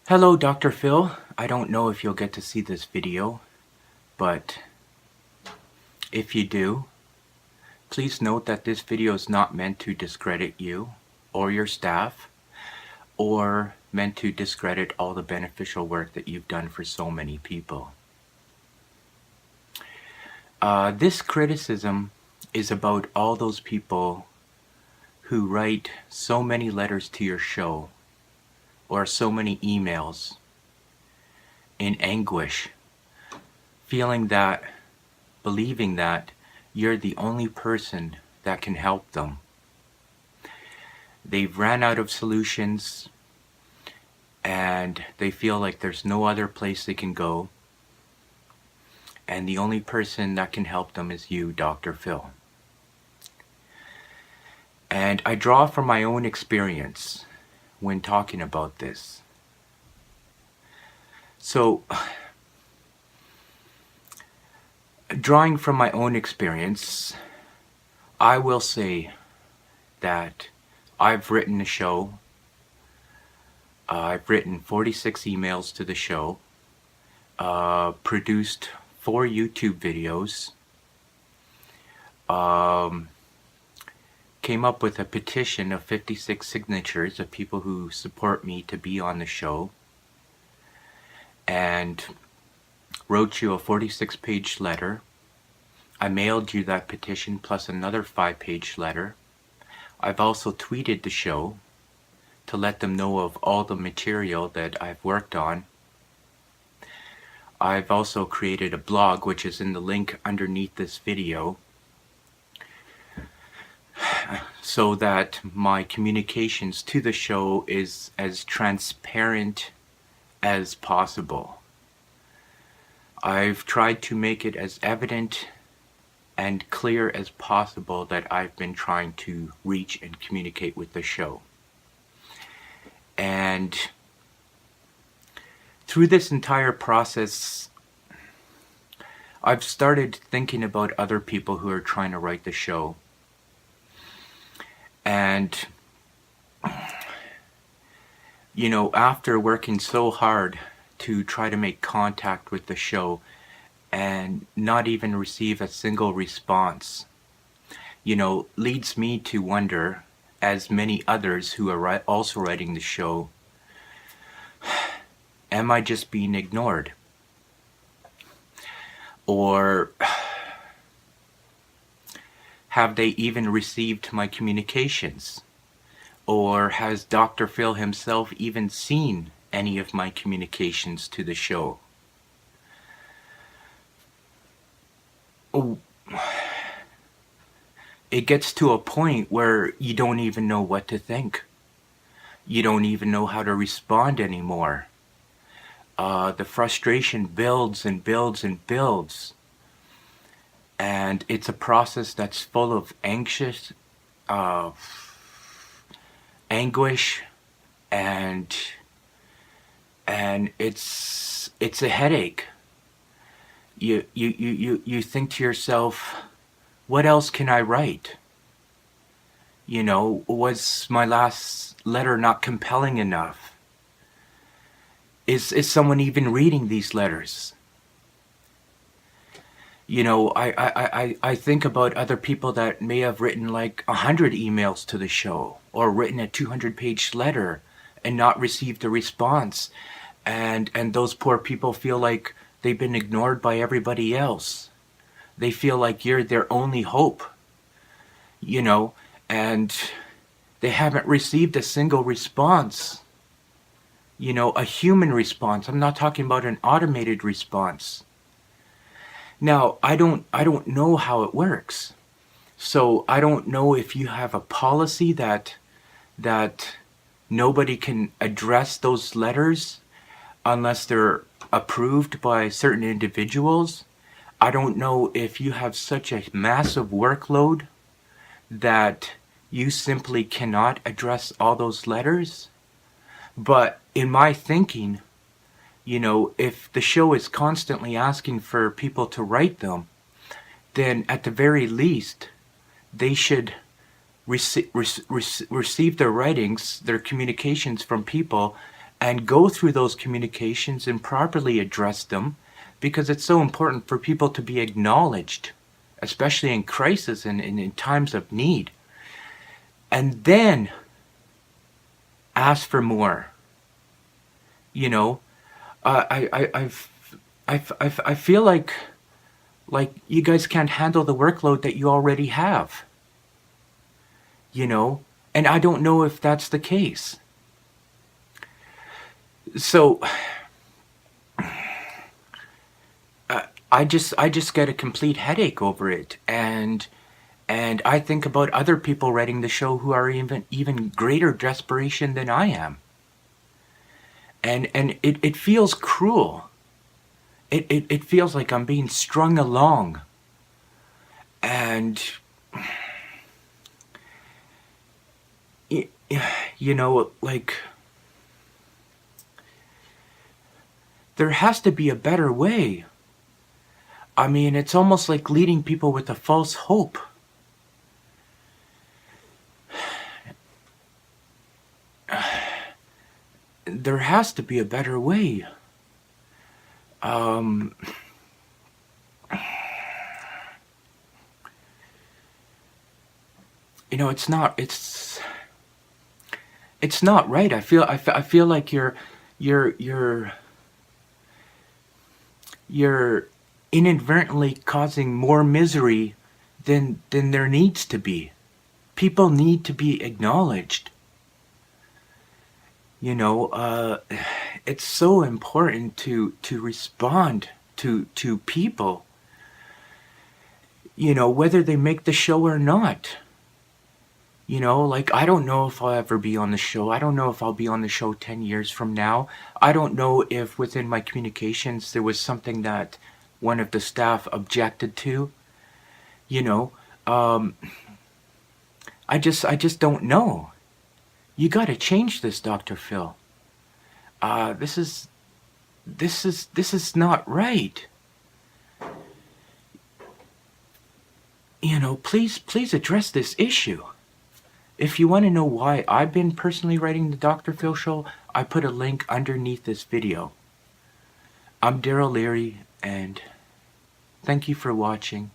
Hello, Dr. Phil. I don't know if you'll get to see this video, but if you do, please note that this video is not meant to discredit you or your staff or meant to discredit all the beneficial work that you've done for so many people. This criticism is about all those people who write so many letters to your show or so many emails in anguish, believing that you're the only person that can help them. They've ran out of solutions and they feel like there's no other place they can go, and the only person that can help them is you, Dr. Phil. And I draw from my own experience when talking about this. So, drawing from my own experience, I will say that I've written a show. I've written 46 emails to the show, produced 4 YouTube videos, came up with a petition of 56 signatures of people who support me to be on the show, and wrote you a 46-page letter. I mailed you that petition plus another 5-page letter. I've also tweeted the show to let them know of all the material that I've worked on. I've also created a blog, which is in the link underneath this video, so that my communications to the show is as transparent as possible. I've tried to make it as evident and clear as possible that I've been trying to reach and communicate with the show. And through this entire process, I've started thinking about other people who are trying to write the show. And, you know, after working so hard to try to make contact with the show and not even receive a single response, you know, leads me to wonder, as many others who are also writing the show, am I just being ignored? Or have they even received my communications? Or has Dr. Phil himself even seen any of my communications to the show? Oh, it gets to a point where you don't even know what to think. You don't even know how to respond anymore. The frustration builds and builds and builds. And it's a process that's full of anguish, and it's a headache. You think to yourself, what else can I write? You know, was my last letter not compelling enough? Is someone even reading these letters? You know, I think about other people that may have written like 100 emails to the show, or written a 200-page letter and not received a response. And those poor people feel like they've been ignored by everybody else. They feel like you're their only hope, you know, and they haven't received a single response. You know, a human response. I'm not talking about an automated response. Now, I don't know how it works. So I don't know if you have a policy that nobody can address those letters unless they're approved by certain individuals. I don't know if you have such a massive workload that you simply cannot address all those letters. But in my thinking, you know, if the show is constantly asking for people to write them, then at the very least, they should receive their writings, their communications from people, and go through those communications and properly address them, because it's so important for people to be acknowledged, especially in crisis and in times of need. And then ask for more. You know, I feel like you guys can't handle the workload that you already have. You know, and I don't know if that's the case. So I just get a complete headache over it, and I think about other people writing the show who are even greater desperation than I am, and it feels cruel. It feels like I'm being strung along, and you know, like, there has to be a better way. I mean, it's almost like leading people with a false hope. There has to be a better way. You know, it's not right. I feel like you're inadvertently causing more misery than there needs to be. People need to be acknowledged. You know, it's so important to respond to people, you know, whether they make the show or not. You know, like, I don't know if I'll ever be on the show. I don't know if I'll be on the show 10 years from now. I don't know if within my communications there was something that one of the staff objected to. You know, I just don't know. You gotta change this, Dr. Phil. This is not right. You know, please address this issue. If you want to know why I've been personally writing the Dr. Phil Show, I put a link underneath this video. I'm Daryl Leary, and thank you for watching.